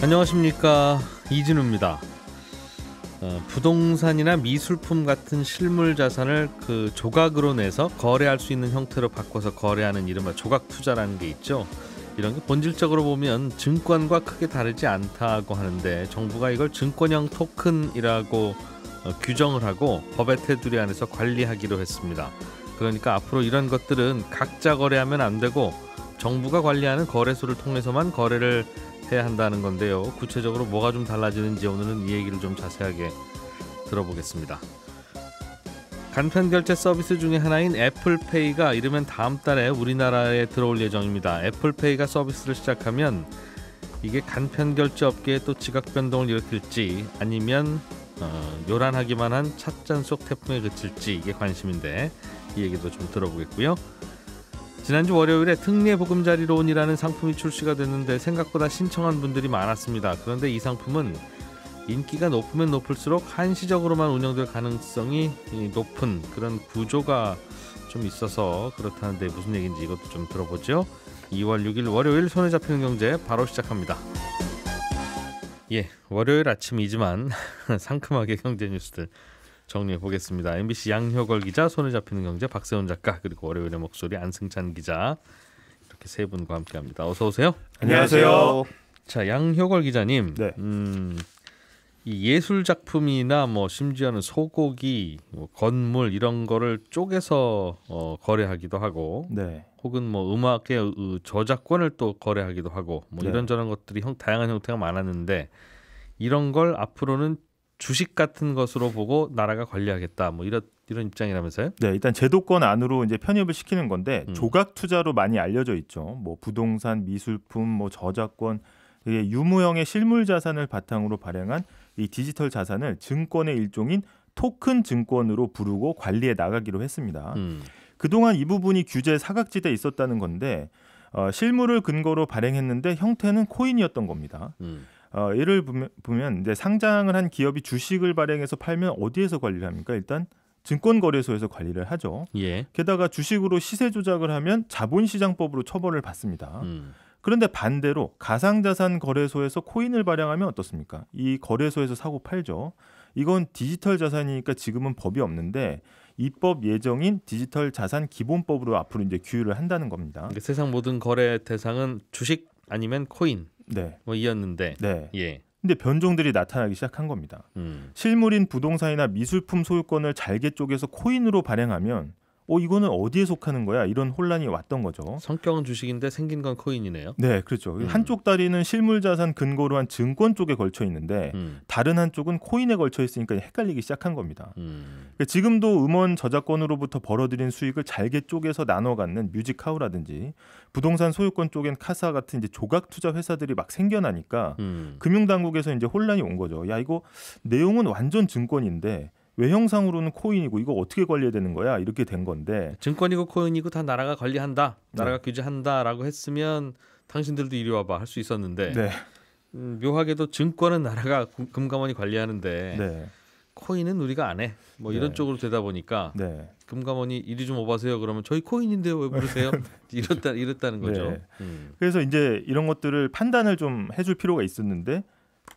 안녕하십니까, 이진우입니다. 부동산이나 미술품 같은 실물 자산을 그 조각으로 내서 거래할 수 있는 형태로 바꿔서 거래하는 이른바 조각 투자라는 게 있죠. 이런 게 본질적으로 보면 증권과 크게 다르지 않다고 하는데, 정부가 이걸 증권형 토큰이라고 규정을 하고 법의 테두리 안에서 관리하기로 했습니다. 그러니까 앞으로 이런 것들은 각자 거래하면 안 되고 정부가 관리하는 거래소를 통해서만 거래를 해야 한다는 건데요. 구체적으로 뭐가 좀 달라지는지 오늘은 이 얘기를 좀 자세하게 들어보겠습니다. 간편결제 서비스 중에 하나인 애플페이가 이르면 다음 달에 우리나라에 들어올 예정입니다. 애플페이가 서비스를 시작하면 이게 간편결제 업계에 또 지각 변동을 일으킬지, 아니면 요란하기만 한 찻잔 속 태풍에 그칠지, 이게 관심인데 이 얘기도 좀 들어보겠고요. 지난주 월요일에 특례 보금자리론이라는 상품이 출시가 됐는데 생각보다 신청한 분들이 많았습니다. 그런데 이 상품은 인기가 높으면 높을수록 한시적으로만 운영될 가능성이 높은 그런 구조가 좀 있어서 그렇다는데 무슨 얘기인지 이것도 좀 들어보죠. 2월 6일 월요일 손에 잡히는 경제 바로 시작합니다. 월요일 아침이지만 상큼하게 경제 뉴스들 정리해 보겠습니다. MBC 양효걸 기자, 손에 잡히는 경제 박세훈 작가, 그리고 월요일의 목소리 안승찬 기자, 이렇게 세 분과 함께합니다. 어서 오세요. 안녕하세요. 자, 양효걸 기자님, 네. 이 예술 작품이나 뭐 심지어는 소고기, 건물 이런 거를 쪼개서 거래하기도 하고, 네. 혹은 뭐 음악의 저작권을 또 거래하기도 하고, 뭐 네. 이런저런 것들이 다양한 형태가 많았는데, 이런 걸 앞으로는 주식 같은 것으로 보고 나라가 관리하겠다, 뭐 이런 입장이라면서요? 네, 일단 제도권 안으로 이제 편입을 시키는 건데 조각 투자로 많이 알려져 있죠. 뭐 부동산, 미술품, 뭐 저작권, 이게 유무형의 실물 자산을 바탕으로 발행한 이 디지털 자산을 증권의 일종인 토큰 증권으로 부르고 관리해 나가기로 했습니다. 그동안 이 부분이 규제 사각지대에 있었다는 건데 실물을 근거로 발행했는데 형태는 코인이었던 겁니다. 예를 보면 이제 상장을 한 기업이 주식을 발행해서 팔면 어디에서 관리를 합니까? 일단 증권거래소에서 관리를 하죠. 예. 게다가 주식으로 시세 조작을 하면 자본시장법으로 처벌을 받습니다. 그런데 반대로 가상자산 거래소에서 코인을 발행하면 어떻습니까? 이 거래소에서 사고 팔죠. 이건 디지털 자산이니까 지금은 법이 없는데 입법 예정인 디지털 자산 기본법으로 앞으로 이제 규율을 한다는 겁니다. 그러니까 세상 모든 거래 대상은 주식 아니면 코인, 네. 뭐 이었는데, 네. 예. 근데 변종들이 나타나기 시작한 겁니다. 실물인 부동산이나 미술품 소유권을 잘게 쪼개서 코인으로 발행하면 이거는 어디에 속하는 거야? 이런 혼란이 왔던 거죠. 성격은 주식인데 생긴 건 코인이네요. 네, 그렇죠. 한쪽 다리는 실물 자산 근거로 한 증권 쪽에 걸쳐 있는데 다른 한쪽은 코인에 걸쳐 있으니까 헷갈리기 시작한 겁니다. 그러니까 지금도 음원 저작권으로부터 벌어들인 수익을 잘게 쪼개서 나눠 갖는 뮤직하우라든지 부동산 소유권 쪽엔 카사 같은 이제 조각 투자 회사들이 막 생겨나니까 금융당국에서 이제 혼란이 온 거죠. 야, 이거 내용은 완전 증권인데 외형상으로는 코인이고 이거 어떻게 관리해야 되는 거야? 이렇게 된 건데, 증권이고 코인이고 다 나라가 관리한다, 나라가 네. 규제한다라고 했으면 당신들도 이리 와봐 할 수 있었는데, 네. 묘하게도 증권은 나라가 금감원이 관리하는데 네. 코인은 우리가 안 해. 뭐 이런 네. 쪽으로 되다 보니까 네. 금감원이 이리 좀 오바세요. 그러면 저희 코인인데요, 왜 부르세요? 이랬다는 거죠. 네. 그래서 이제 이런 것들을 판단을 좀 해줄 필요가 있었는데,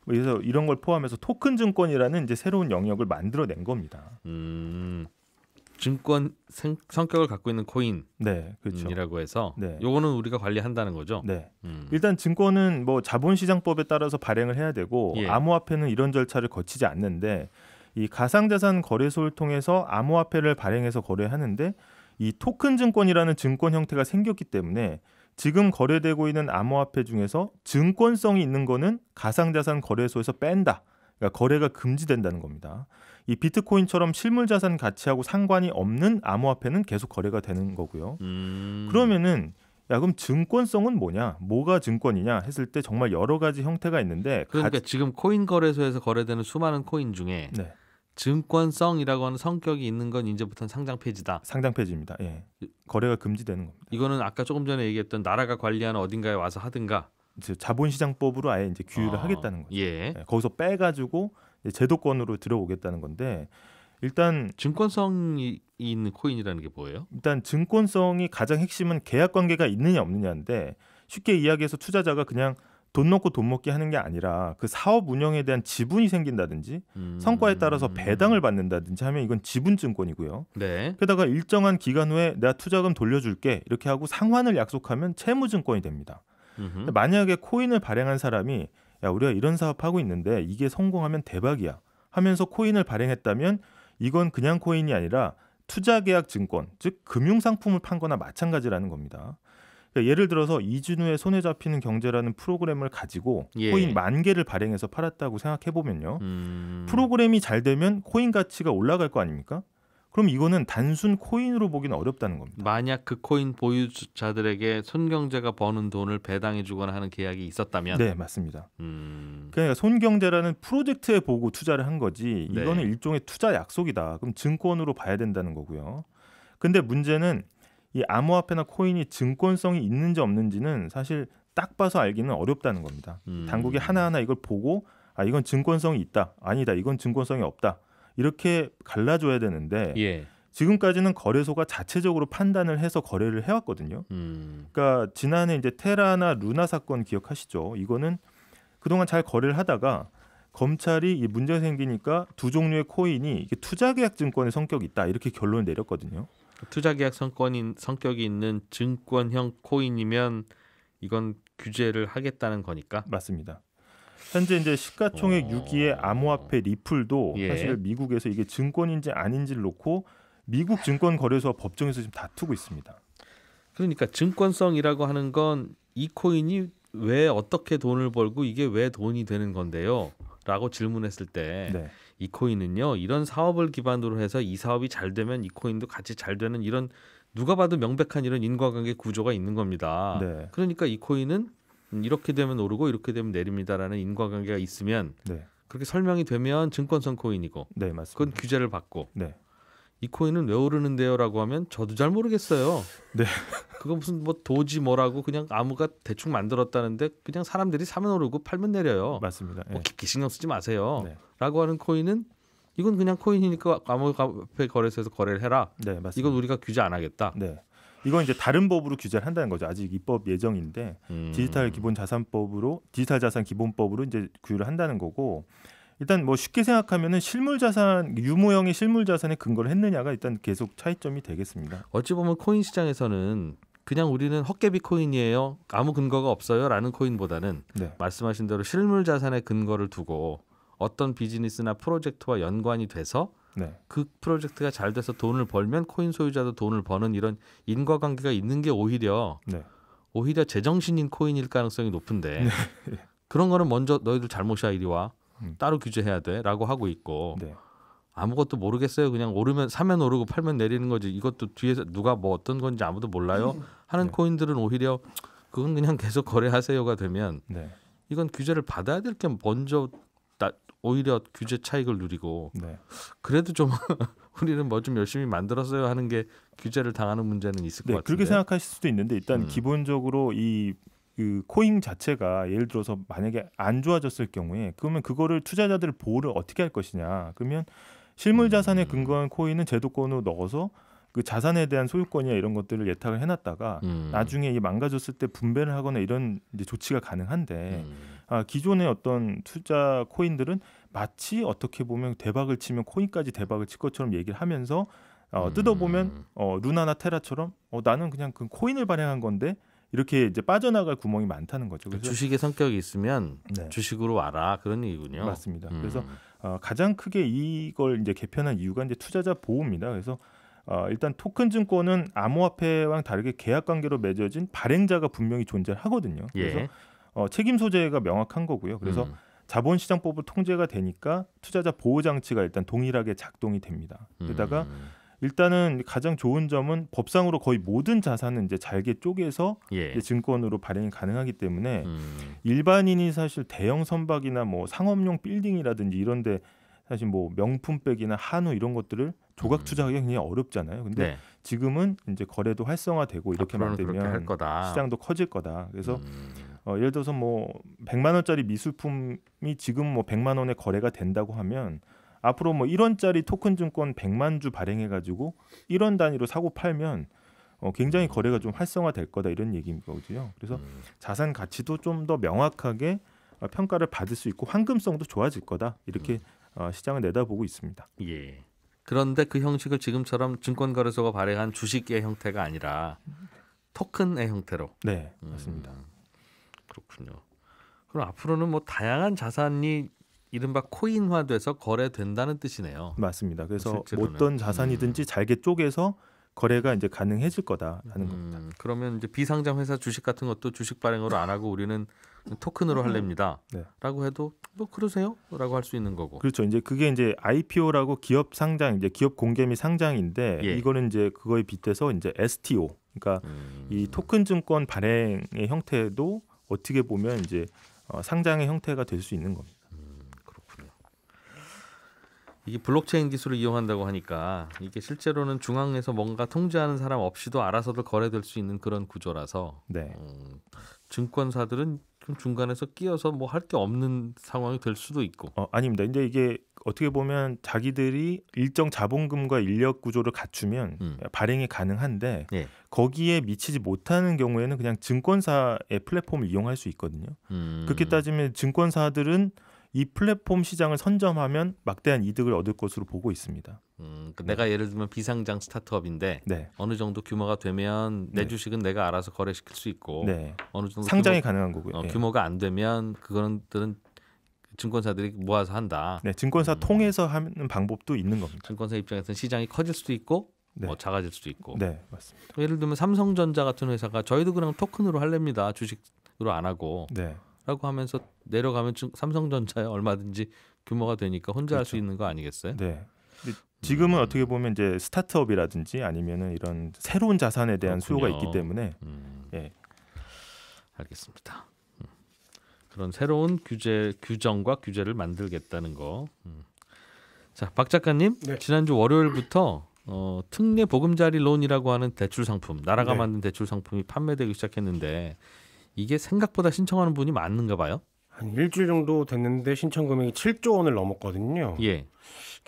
그래서 이런 걸 포함해서 토큰 증권이라는 이제 새로운 영역을 만들어낸 겁니다. 증권 성격을 갖고 있는 코인이라고 네, 그렇죠. 해서 네. 요거는 우리가 관리한다는 거죠. 네. 일단 증권은 뭐 자본시장법에 따라서 발행을 해야 되고 예. 암호화폐는 이런 절차를 거치지 않는데, 이 가상자산 거래소를 통해서 암호화폐를 발행해서 거래하는데 이 토큰 증권이라는 증권 형태가 생겼기 때문에 지금 거래되고 있는 암호화폐 중에서 증권성이 있는 거는 가상자산 거래소에서 뺀다. 그러니까 거래가 금지된다는 겁니다. 이 비트코인처럼 실물자산 가치하고 상관이 없는 암호화폐는 계속 거래가 되는 거고요. 그러면은 그럼 증권성은 뭐냐? 뭐가 증권이냐 했을 때 정말 여러 가지 형태가 있는데, 그러니까 지금 코인 거래소에서 거래되는 수많은 코인 중에 네. 증권성이라고 하는 성격이 있는 건 이제부터는 상장 폐지다. 상장 폐지입니다. 예. 거래가 금지되는 겁니다. 이거는 아까 조금 전에 얘기했던 나라가 관리하는 어딘가에 와서 하든가, 자본시장법으로 아예 이제 규율을 하겠다는 거죠. 예. 예. 거기서 빼가지고 제도권으로 들어오겠다는 건데, 일단 증권성이 있는 코인이라는 게 뭐예요? 일단 증권성이 가장 핵심은 계약 관계가 있느냐 없느냐인데, 쉽게 이야기해서 투자자가 그냥 돈 넣고 돈 먹기 하는 게 아니라 그 사업 운영에 대한 지분이 생긴다든지 성과에 따라서 배당을 받는다든지 하면 이건 지분증권이고요. 네. 게다가 일정한 기간 후에 내가 투자금 돌려줄게 이렇게 하고 상환을 약속하면 채무증권이 됩니다. 만약에 코인을 발행한 사람이 야 우리가 이런 사업 하고 있는데 이게 성공하면 대박이야 하면서 코인을 발행했다면 이건 그냥 코인이 아니라 투자계약 증권, 즉 금융상품을 판 거나 마찬가지라는 겁니다. 그러니까 예를 들어서 이진우의 손에 잡히는 경제라는 프로그램을 가지고 예. 코인 10,000개를 발행해서 팔았다고 생각해보면요. 프로그램이 잘 되면 코인 가치가 올라갈 거 아닙니까? 그럼 이거는 단순 코인으로 보기는 어렵다는 겁니다. 만약 그 코인 보유자들에게 손경제가 버는 돈을 배당해주거나 하는 계약이 있었다면, 네, 맞습니다. 그러니까 손경제라는 프로젝트에 보고 투자를 한 거지 네. 이거는 일종의 투자 약속이다. 그럼 증권으로 봐야 된다는 거고요. 근데 문제는 이 암호화폐나 코인이 증권성이 있는지 없는지는 사실 딱 봐서 알기는 어렵다는 겁니다. 당국이 하나하나 이걸 보고 아 이건 증권성이 있다, 아니다, 이건 증권성이 없다 이렇게 갈라줘야 되는데 예. 지금까지는 거래소가 자체적으로 판단을 해서 거래를 해왔거든요. 그러니까 지난해 이제 테라나 루나 사건 기억하시죠? 이거는 그동안 잘 거래를 하다가 검찰이 이 문제가 생기니까 두 종류의 코인이 이게 투자계약 증권의 성격이 있다 이렇게 결론을 내렸거든요. 투자계약 성격이 있는 증권형 코인이면 이건 규제를 하겠다는 거니까. 맞습니다. 현재 이제 시가총액 6위의 암호화폐 리플도 예. 사실 미국에서 이게 증권인지 아닌지를 놓고 미국 증권거래소와 법정에서 지금 다투고 있습니다. 그러니까 증권성이라고 하는 건 이 코인이 왜 어떻게 돈을 벌고 이게 왜 돈이 되는 건데요? 라고 질문했을 때 네. 이 코인은요 이런 사업을 기반으로 해서 이 사업이 잘 되면 이 코인도 같이 잘 되는 이런 누가 봐도 명백한 이런 인과관계 구조가 있는 겁니다. 네. 그러니까 이 코인은 이렇게 되면 오르고 이렇게 되면 내립니다라는 인과관계가 있으면 네. 그렇게 설명이 되면 증권성 코인이고 네, 맞습니다. 그건 규제를 받고 네. 이 코인은 왜 오르는데요라고 하면 저도 잘 모르겠어요. 네. 그거 무슨 뭐 도지 뭐라고 그냥 아무가 대충 만들었다는데 그냥 사람들이 사면 오르고 팔면 내려요. 맞습니다. 뭐 네. 깊게 신경 쓰지 마세요. 네. 라고 하는 코인은 이건 그냥 코인이니까 암호화폐 거래소에서 거래를 해라. 네, 맞습니다. 이건 우리가 규제 안 하겠다. 네. 이건 이제 다른 법으로 규제를 한다는 거죠. 아직 입법 예정인데 디지털 기본 자산법으로 디지털 자산 기본법으로 이제 규율을 한다는 거고 일단 뭐 쉽게 생각하면은 실물 자산 유무형의 실물 자산에 근거를 했느냐가 일단 계속 차이점이 되겠습니다. 어찌 보면 코인 시장에서는 그냥 우리는 헛개비 코인이에요. 아무 근거가 없어요라는 코인보다는 네. 말씀하신 대로 실물 자산에 근거를 두고 어떤 비즈니스나 프로젝트와 연관이 돼서 네. 그 프로젝트가 잘 돼서 돈을 벌면 코인 소유자도 돈을 버는 이런 인과관계가 있는 게 오히려 제정신인 코인일 가능성이 높은데 네. 그런 거는 먼저 너희들 잘못이야 이리 와 따로 규제해야 돼라고 하고 있고 네. 아무것도 모르겠어요. 그냥 오르면 사면 오르고 팔면 내리는 거지. 이것도 뒤에서 누가 뭐 어떤 건지 아무도 몰라요. 하는 네. 코인들은 오히려 그건 그냥 계속 거래하세요가 되면 네. 이건 규제를 받아야 될 게 먼저 오히려 규제 차익을 누리고 네. 그래도 좀 우리는 뭐 좀 열심히 만들었어요 하는 게 규제를 당하는 문제는 있을 것 네, 같은데. 그렇게 생각하실 수도 있는데 일단 기본적으로 그 코인 자체가 예를 들어서 만약에 안 좋아졌을 경우에 그러면 그거를 투자자들 보호를 어떻게 할 것이냐. 그러면 실물 자산에 근거한 코인은 제도권으로 넣어서 그 자산에 대한 소유권이나 이런 것들을 예탁을 해놨다가 나중에 이 망가졌을 때 분배를 하거나 이런 이제 조치가 가능한데 기존의 어떤 투자 코인들은 마치 어떻게 보면 대박을 치면 코인까지 대박을 칠 것처럼 얘기를 하면서 뜯어보면 루나나 테라처럼 나는 그냥 그 코인을 발행한 건데 이렇게 이제 빠져나갈 구멍이 많다는 거죠. 그래서 주식의 성격이 있으면 네. 주식으로 와라 그런 얘기군요. 맞습니다. 그래서 가장 크게 이걸 이제 개편한 이유가 이제 투자자 보호입니다. 그래서 일단 토큰 증권은 암호화폐와는 다르게 계약 관계로 맺어진 발행자가 분명히 존재하거든요. 그래서 예. 책임 소재가 명확한 거고요. 그래서 자본시장법으로 통제가 되니까 투자자 보호 장치가 일단 동일하게 작동이 됩니다. 게다가 일단은 가장 좋은 점은 법상으로 거의 모든 자산은 이제 잘게 쪼개서 예. 이제 증권으로 발행이 가능하기 때문에 일반인이 사실 대형 선박이나 뭐 상업용 빌딩이라든지 이런데 사실 뭐 명품백이나 한우 이런 것들을 조각 투자하기가 굉장히 어렵잖아요. 근데 네. 지금은 이제 거래도 활성화되고 이렇게 앞으로는 그렇게 할 만들면 거다. 시장도 커질 거다. 그래서 예를 들어서 뭐 100만 원짜리 미술품이 지금 뭐 100만 원에 거래가 된다고 하면 앞으로 뭐 1원짜리 토큰 증권 100만 주 발행해 가지고 1원 단위로 사고 팔면 굉장히 거래가 좀 활성화될 거다 이런 얘기인 거거든요. 그래서 자산 가치도 좀 더 명확하게 평가를 받을 수 있고 황금성도 좋아질 거다 이렇게 시장을 내다보고 있습니다. 예. 그런데 그 형식을 지금처럼 증권거래소가 발행한 주식의 형태가 아니라 토큰의 형태로. 네, 맞습니다. 그렇군요. 그럼 앞으로는 뭐 다양한 자산이 이른바 코인화돼서 거래된다는 뜻이네요. 맞습니다. 그래서 실제로는. 어떤 자산이든지 잘게 쪼개서 거래가 이제 가능해질 거다라는 겁니다. 그러면 이제 비상장 회사 주식 같은 것도 주식 발행으로 안 하고 우리는 토큰으로 할랍니다. 네. 라고 해도 뭐 그러세요?라고 할 수 있는 거고. 그렇죠. 이제 그게 이제 IPO라고 기업 상장, 이제 기업 공개 및 상장인데 예. 이거는 이제 그거에 빗대서 이제 STO, 그러니까 이 토큰 증권 발행의 형태도 어떻게 보면 이제 상장의 형태가 될 수 있는 겁니다. 그렇군요. 이게 블록체인 기술을 이용한다고 하니까 이게 실제로는 중앙에서 뭔가 통제하는 사람 없이도 알아서도 거래될 수 있는 그런 구조라서 네. 증권사들은 좀 중간에서 끼어서 뭐 할 게 없는 상황이 될 수도 있고. 아닙니다. 이제 이게 어떻게 보면 자기들이 일정 자본금과 인력 구조를 갖추면 발행이 가능한데 예. 거기에 미치지 못하는 경우에는 그냥 증권사의 플랫폼을 이용할 수 있거든요. 그렇게 따지면 증권사들은 이 플랫폼 시장을 선점하면 막대한 이득을 얻을 것으로 보고 있습니다. 그러니까 내가 예를 들면 비상장 스타트업인데 네. 어느 정도 규모가 되면 내 네. 주식은 내가 알아서 거래시킬 수 있고 네. 어느 정도 상장이 가능한 거고요. 예. 규모가 안 되면 그거는 증권사들이 모아서 한다. 네, 증권사 통해서 하는 방법도 있는 겁니다. 증권사 입장에서는 시장이 커질 수도 있고 네. 뭐 작아질 수도 있고. 네, 맞습니다. 예를 들면 삼성전자 같은 회사가 저희도 그냥 토큰으로 할랍니다. 주식으로 안 하고. 네. 라고 하면서 내려가면 삼성전자에 얼마든지 규모가 되니까 혼자 할 수 그렇죠. 있는 거 아니겠어요? 네. 지금은 어떻게 보면 이제 스타트업이라든지 아니면은 이런 새로운 자산에 대한 수요가 그렇군요. 있기 때문에 예. 알겠습니다. 그런 새로운 규정과 규제를 만들겠다는 거. 자, 박 작가님, 네. 지난주 월요일부터 특례 보금자리 론이라고 하는 대출 상품, 나라가 네. 만든 대출 상품이 판매되기 시작했는데 이게 생각보다 신청하는 분이 많은가 봐요. 한 일주일 정도 됐는데 신청 금액이 7조 원을 넘었거든요. 예.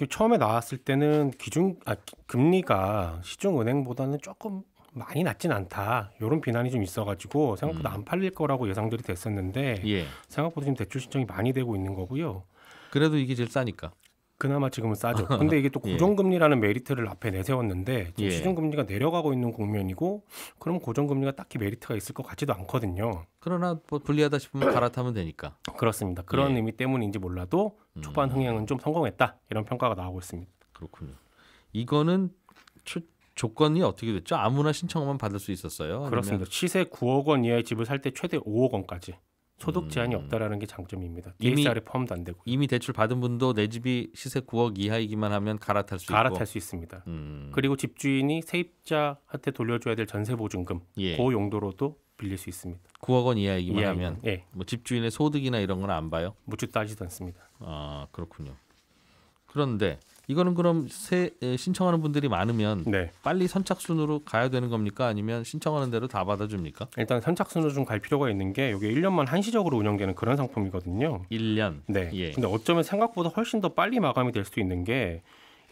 처음에 나왔을 때는 금리가 시중은행보다는 조금 많이 낮진 않다. 이런 비난이 좀 있어가지고 생각보다 안 팔릴 거라고 예상들이 됐었는데 예. 생각보다 지금 대출 신청이 많이 되고 있는 거고요. 그래도 이게 제일 싸니까. 그나마 지금은 싸죠. 근데 이게 또 예. 고정금리라는 메리트를 앞에 내세웠는데 지금 예. 시중금리가 내려가고 있는 국면이고 그럼 고정금리가 딱히 메리트가 있을 것 같지도 않거든요. 그러나 뭐 불리하다 싶으면 갈아타면 되니까. 그렇습니다. 그런 예. 의미 때문인지 몰라도 초반 흥행은 좀 성공했다. 이런 평가가 나오고 있습니다. 그렇군요. 이거는 조건이 어떻게 됐죠? 아무나 신청하면 받을 수 있었어요? 아니면... 그렇습니다. 시세 9억 원 이하의 집을 살 때 최대 5억 원까지 소득 제한이 없다라는 게 장점입니다. DSR에 포함도 안 되고 이미 대출 받은 분도 내 집이 시세 9억 이하이기만 하면 갈아탈 수 있고. 갈아탈 수 있습니다. 그리고 집주인이 세입자한테 돌려줘야 될 전세 보증금 예. 그 용도로도 빌릴 수 있습니다. 9억 원 이하이기만 이하이면, 하면 예. 뭐 집주인의 소득이나 이런 건 안 봐요? 묻지도 따지도 않습니다. 아, 그렇군요. 그런데 이거는 그럼 신청하는 분들이 많으면 네. 빨리 선착순으로 가야 되는 겁니까? 아니면 신청하는 대로 다 받아줍니까? 일단 선착순으로 좀 갈 필요가 있는 게 이게 1년만 한시적으로 운영되는 그런 상품이거든요. 1년. 네. 예. 근데 어쩌면 생각보다 훨씬 더 빨리 마감이 될 수도 있는 게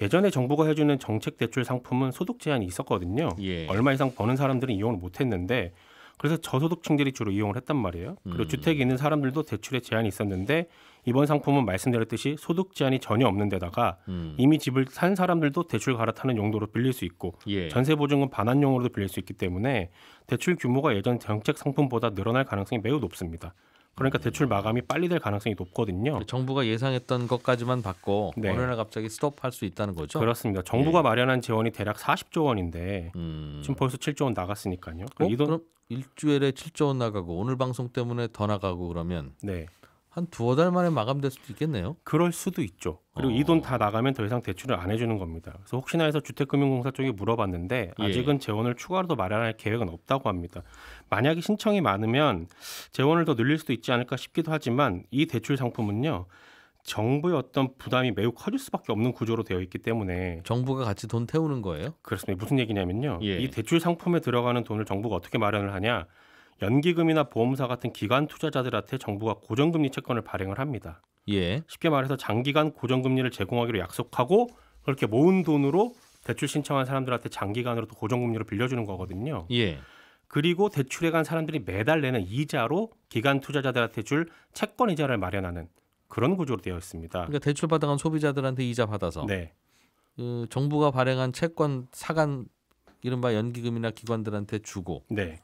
예전에 정부가 해주는 정책 대출 상품은 소득 제한이 있었거든요. 예. 얼마 이상 버는 사람들은 이용을 못했는데 그래서 저소득층들이 주로 이용을 했단 말이에요. 그리고 주택이 있는 사람들도 대출에 제한이 있었는데 이번 상품은 말씀드렸듯이 소득 제한이 전혀 없는 데다가 이미 집을 산 사람들도 대출 갈아타는 용도로 빌릴 수 있고 예. 전세 보증금 반환용으로도 빌릴 수 있기 때문에 대출 규모가 예전 정책 상품보다 늘어날 가능성이 매우 높습니다. 그러니까 대출 마감이 빨리 될 가능성이 높거든요. 정부가 예상했던 것까지만 받고 네. 어느 날 갑자기 스톱할 수 있다는 거죠? 그렇습니다. 정부가 마련한 재원이 대략 40조 원인데 지금 벌써 7조 원 나갔으니까요. 그럼 일주일에 7조 원 나가고 오늘 방송 때문에 더 나가고 그러면 네. 한 두어 달 만에 마감될 수도 있겠네요. 그럴 수도 있죠. 그리고 이 돈 다 나가면 더 이상 대출을 안 해주는 겁니다. 그래서 혹시나 해서 주택금융공사 쪽에 물어봤는데 아직은 재원을 추가로 더 마련할 계획은 없다고 합니다. 만약에 신청이 많으면 재원을 더 늘릴 수도 있지 않을까 싶기도 하지만 이 대출 상품은요. 정부의 어떤 부담이 매우 커질 수밖에 없는 구조로 되어 있기 때문에 정부가 같이 돈 태우는 거예요? 그렇습니다. 무슨 얘기냐면요. 예. 이 대출 상품에 들어가는 돈을 정부가 어떻게 마련을 하냐. 연기금이나 보험사 같은 기관 투자자들한테 정부가 고정금리 채권을 발행을 합니다. 예. 쉽게 말해서 장기간 고정금리를 제공하기로 약속하고 그렇게 모은 돈으로 대출 신청한 사람들한테 장기간으로 또 고정금리로 빌려주는 거거든요. 예. 그리고 대출에 간 사람들이 매달 내는 이자로 기관 투자자들한테 줄 채권 이자를 마련하는 그런 구조로 되어 있습니다. 그러니까 대출 받아간 소비자들한테 이자 받아서 네. 그 정부가 발행한 채권 사간 이른바 연기금이나 기관들한테 주고 네.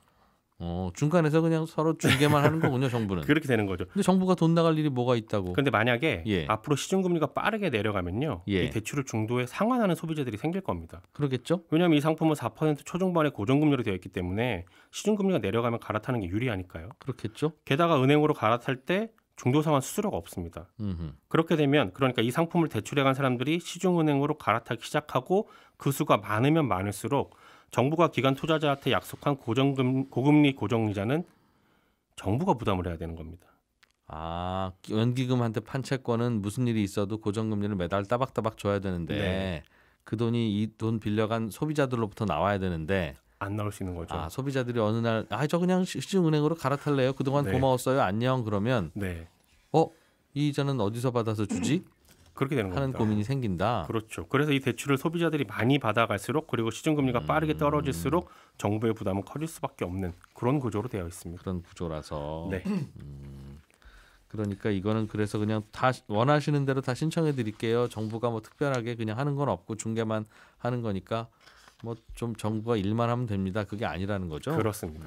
중간에서 그냥 서로 중개만 하는 거군요, 정부는. 그렇게 되는 거죠. 근데 정부가 돈 나갈 일이 뭐가 있다고? 그런데 만약에 예. 앞으로 시중금리가 빠르게 내려가면요. 예. 이 대출을 중도에 상환하는 소비자들이 생길 겁니다. 그러겠죠? 왜냐하면 이 상품은 4% 초중반의 고정금리로 되어 있기 때문에 시중금리가 내려가면 갈아타는 게 유리하니까요. 그렇겠죠? 게다가 은행으로 갈아탈 때 중도 상환 수수료가 없습니다. 음흠. 그렇게 되면 그러니까 이 상품을 대출해 간 사람들이 시중은행으로 갈아타기 시작하고 그 수가 많으면 많을수록 정부가 기관 투자자한테 약속한 고금리 고정이자는 정부가 부담을 해야 되는 겁니다. 아, 연기금한테 판 채권은 무슨 일이 있어도 고정금리를 매달 따박따박 줘야 되는데 네. 그 돈이 이 돈 빌려간 소비자들로부터 나와야 되는데 안 나올 수 있는 거죠. 아, 소비자들이 어느 날 저 그냥 시중은행으로 갈아탈래요. 그동안 네. 고마웠어요. 안녕. 그러면 네. 이 이자는 어디서 받아서 주지? 그렇게 되는 하는 겁니다. 고민이 생긴다. 그렇죠. 그래서 이 대출을 소비자들이 많이 받아갈수록 그리고 시중금리가 빠르게 떨어질수록 정부의 부담은 커질 수밖에 없는 그런 구조로 되어 있습니다. 그런 구조라서. 네. 그러니까 이거는 그래서 그냥 다 원하시는 대로 다 신청해 드릴게요. 정부가 뭐 특별하게 그냥 하는 건 없고 중개만 하는 거니까 뭐 좀 정부가 일만 하면 됩니다. 그게 아니라는 거죠. 그렇습니다.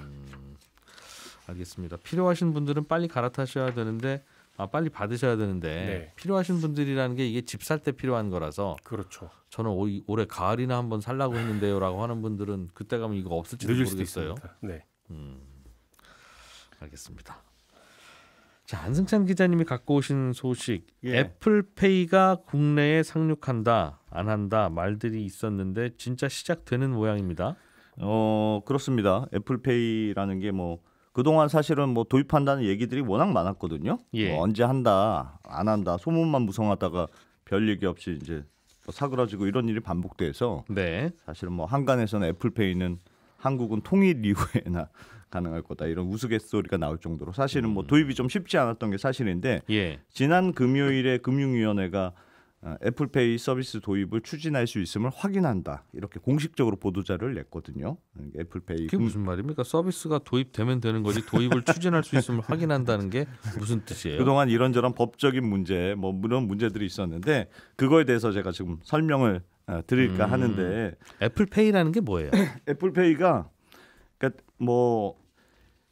알겠습니다. 필요하신 분들은 빨리 갈아타셔야 되는데 빨리 받으셔야 되는데 네. 필요하신 분들이라는 게 이게 집 살 때 필요한 거라서 그렇죠. 저는 올해 가을이나 한번 살라고 했는데요라고 하는 분들은 그때 가면 이거 없을지도 늦을 수도 모르겠어요. 있습니다. 네. 알겠습니다. 자, 안승찬 기자님이 갖고 오신 소식, 예. 애플페이가 국내에 상륙한다, 안 한다 말들이 있었는데 진짜 시작되는 모양입니다. 그렇습니다. 애플페이라는 게 뭐 그동안 사실은 뭐 도입한다는 얘기들이 워낙 많았거든요. 예. 뭐 언제 한다, 안 한다, 소문만 무성하다가 별 얘기 없이 이제 뭐 사그라지고 이런 일이 반복돼서 네, 사실은 뭐 한간에서는 애플페이는 한국은 통일 이후에나 가능할 거다 이런 우스갯소리가 나올 정도로 사실은 뭐 도입이 좀 쉽지 않았던 게 사실인데 예, 지난 금요일에 금융위원회가 애플페이 서비스 도입을 추진할 수 있음을 확인한다 이렇게 공식적으로 보도자를 냈거든요. 애플페이 그게 무슨 말입니까? 서비스가 도입되면 되는 거지 도입을 추진할 수 있음을 확인한다는 게 무슨 뜻이에요? 그동안 이런저런 법적인 문제 뭐 이런 문제들이 있었는데 그거에 대해서 제가 지금 설명을 드릴까 하는데 애플페이라는 게 뭐예요? 애플페이가 그러니까 뭐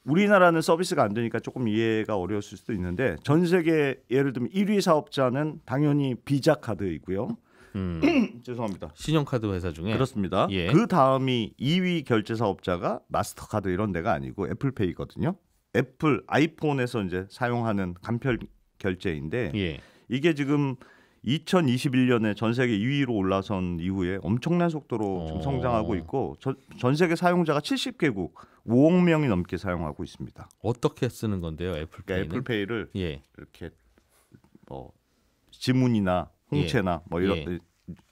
우리나라는 서비스가 안 되니까 조금 이해가 어려웠을 수도 있는데 전 세계 예를 들면 1위 사업자는 당연히 비자 카드이고요. 죄송합니다. 신용카드 회사 중에 그렇습니다. 예. 그 다음이 2위 결제 사업자가 마스터카드 이런 데가 아니고 애플페이거든요. 애플 아이폰에서 이제 사용하는 간편 결제인데 예. 이게 지금 2021년에 전 세계 2위로 올라선 이후에 엄청난 속도로 좀 성장하고 있고 전 세계 사용자가 70개국 5억 명이 넘게 사용하고 있습니다. 어떻게 쓰는 건데요, 애플페이는? 그러니까 애플페이를 예. 이렇게 뭐 지문이나 홍채나 뭐 이런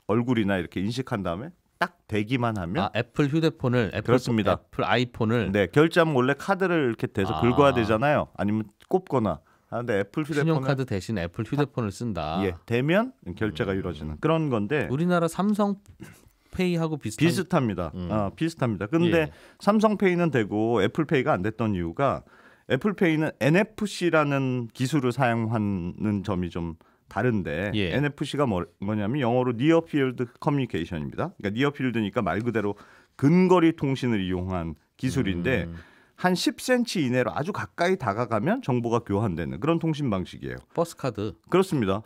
얼굴이나 이렇게 인식한 다음에 딱 대기만 하면 애플 휴대폰을 그렇습니다. 애플 아이폰을 네, 결제하면 원래 카드를 이렇게 대서 긁어야 되잖아요. 아니면 꼽거나 하는데 애플 휴대폰을 신용카드 대신 애플 휴대폰을 쓴다. 대면 결제가 이루어지는 그런 건데 우리나라 삼성페이하고 비슷합니다. 비슷합니다. 근데 삼성페이는 되고 애플페이가 안 됐던 이유가 애플페이는 NFC라는 기술을 사용하는 점이 좀 다른데 NFC가 뭐냐면 영어로 Near Field Communication입니다. 그러니까 Near Field니까 말 그대로 근거리 통신을 이용한 기술인데 한 10cm 이내로 아주 가까이 다가가면 정보가 교환되는 그런 통신 방식이에요. 버스카드. 그렇습니다.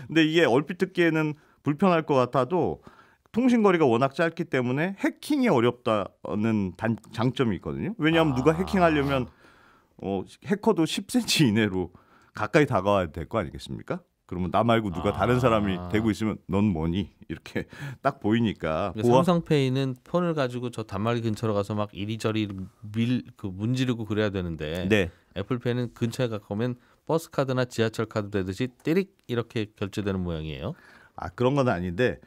근데 이게 얼핏 듣기에는 불편할 것 같아도 통신 거리가 워낙 짧기 때문에 해킹이 어렵다는 장점이 있거든요. 왜냐하면 누가 해킹하려면 해커도 10cm 이내로 가까이 다가와야 될 거 아니겠습니까? 그러면 나 말고 누가 다른 사람이 되고 있으면 넌 뭐니? 이렇게 딱 보이니까. 삼성페이는 폰을 가지고 저 단말기 근처로 가서 막 이리저리 문지르고 그래야 되는데 애플페이는 근처에 가까우면 버스카드나 지하철카드 되듯이 띠릭 이렇게 결제되는 모양이에요. 그런 건 아닌데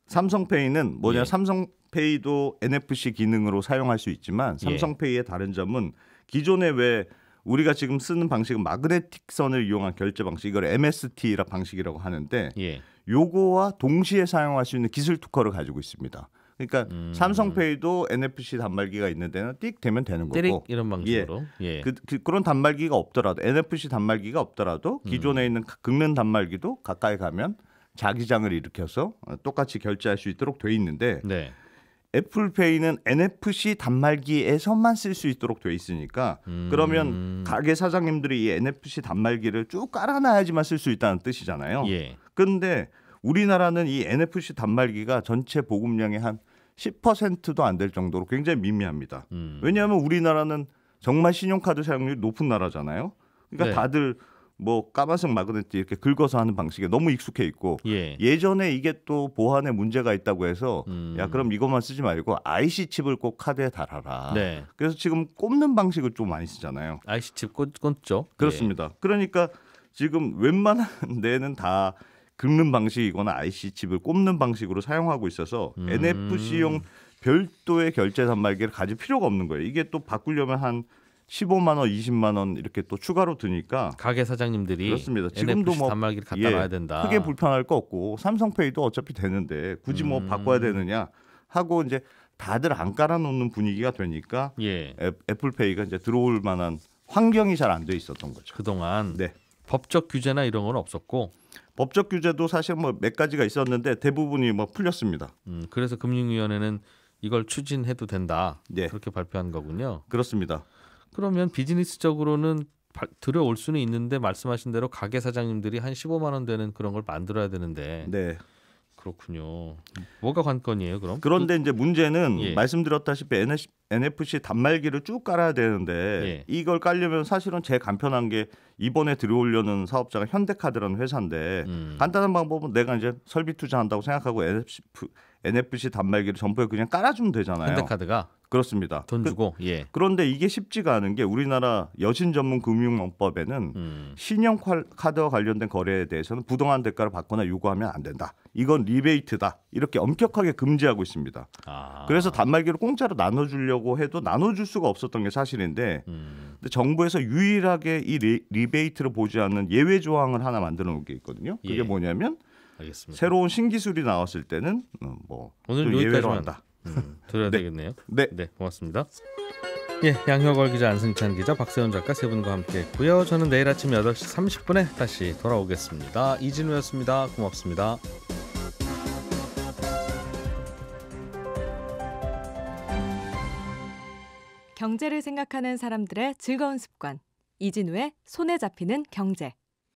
삼성페이는 뭐냐 삼성페이도 NFC 기능으로 사용할 수 있지만 삼성페이의 다른 점은 기존에 왜 우리가 지금 쓰는 방식은 마그네틱 선을 이용한 결제 방식, 이걸 MST라 방식이라고 하는데 요거와 동시에 사용할 수 있는 기술 특허를 가지고 있습니다. 그러니까 삼성페이도 NFC 단말기가 있는 데는 띡 되면 되는 거고 이런 방식으로 그런 단말기가 없더라도 NFC 단말기가 없더라도 기존에 있는 긁는 단말기도 가까이 가면 자기장을 일으켜서 똑같이 결제할 수 있도록 돼 있는데 네. 애플페이는 NFC 단말기에서만 쓸 수 있도록 돼 있으니까 그러면 가게 사장님들이 이 NFC 단말기를 쭉 깔아놔야지만 쓸 수 있다는 뜻이잖아요. 그런데 우리나라는 이 NFC 단말기가 전체 보급량의 한 10%도 안 될 정도로 굉장히 미미합니다. 왜냐하면 우리나라는 정말 신용카드 사용률이 높은 나라잖아요. 그러니까 네. 다들 뭐 까만색 마그네틱 이렇게 긁어서 하는 방식에 너무 익숙해 있고 예전에 이게 또 보안에 문제가 있다고 해서 야 그럼 이것만 쓰지 말고 IC 칩을 꼭 카드에 달아라. 네. 그래서 지금 꼽는 방식을 좀 많이 쓰잖아요. IC 칩 꽂죠. 그렇습니다. 그러니까 지금 웬만한 데는 다 긁는 방식이거나 IC 칩을 꼽는 방식으로 사용하고 있어서 NFC용 별도의 결제 단말기를 가질 필요가 없는 거예요. 이게 또 바꾸려면 한 15만 원, 20만 원 이렇게 또 추가로 드니까 가게 사장님들이 그렇습니다. 지금도 NFC 뭐 단말기를 갖다 놔야 된다. 크게 불편할 거 없고 삼성페이도 어차피 되는데 굳이 뭐 바꿔야 되느냐 하고 이제 다들 안 깔아놓는 분위기가 되니까 애플페이가 이제 들어올 만한 환경이 잘 안 돼 있었던 거죠. 그동안 법적 규제나 이런 건 없었고 법적 규제도 사실 뭐 몇 가지가 있었는데 대부분이 뭐 풀렸습니다. 그래서 금융위원회는 이걸 추진해도 된다. 그렇게 발표한 거군요. 그렇습니다. 그러면 비즈니스적으로는 들어올 수는 있는데 말씀하신 대로 가게 사장님들이 한 15만 원 되는 그런 걸 만들어야 되는데 그렇군요. 뭐가 관건이에요, 그럼? 그런데 이제 문제는 말씀드렸다시피 NFC 단말기를 쭉 깔아야 되는데 이걸 깔려면 사실은 제일 간편한 게 이번에 들어오려는 사업자가 현대카드라는 회사인데 간단한 방법은 내가 이제 설비 투자한다고 생각하고 NFC 단말기를 점포에 그냥 깔아주면 되잖아요. 현대카드가? 그렇습니다. 돈 주고. 그런데 이게 쉽지가 않은 게 우리나라 여신 전문 금융망법에는 신용카드와 관련된 거래에 대해서는 부당한 대가를 받거나 요구하면 안 된다. 이건 리베이트다. 이렇게 엄격하게 금지하고 있습니다. 그래서 단말기를 공짜로 나눠주려고 해도 나눠줄 수가 없었던 게 사실인데 근데 정부에서 유일하게 이 리베이트를 보지 않는 예외 조항을 하나 만들어 놓은 게 있거든요. 그게 뭐냐면 알겠습니다. 새로운 신기술이 나왔을 때는 뭐 오늘 예외로 한다. 들어야 되겠네요. 네, 고맙습니다. 양효걸 기자, 안승찬 기자, 박세훈 작가 세 분과 함께했고요. 저는 내일 아침 8시 30분에 다시 돌아오겠습니다. 이진우였습니다. 고맙습니다. 경제를 생각하는 사람들의 즐거운 습관. 이진우의 손에 잡히는 경제.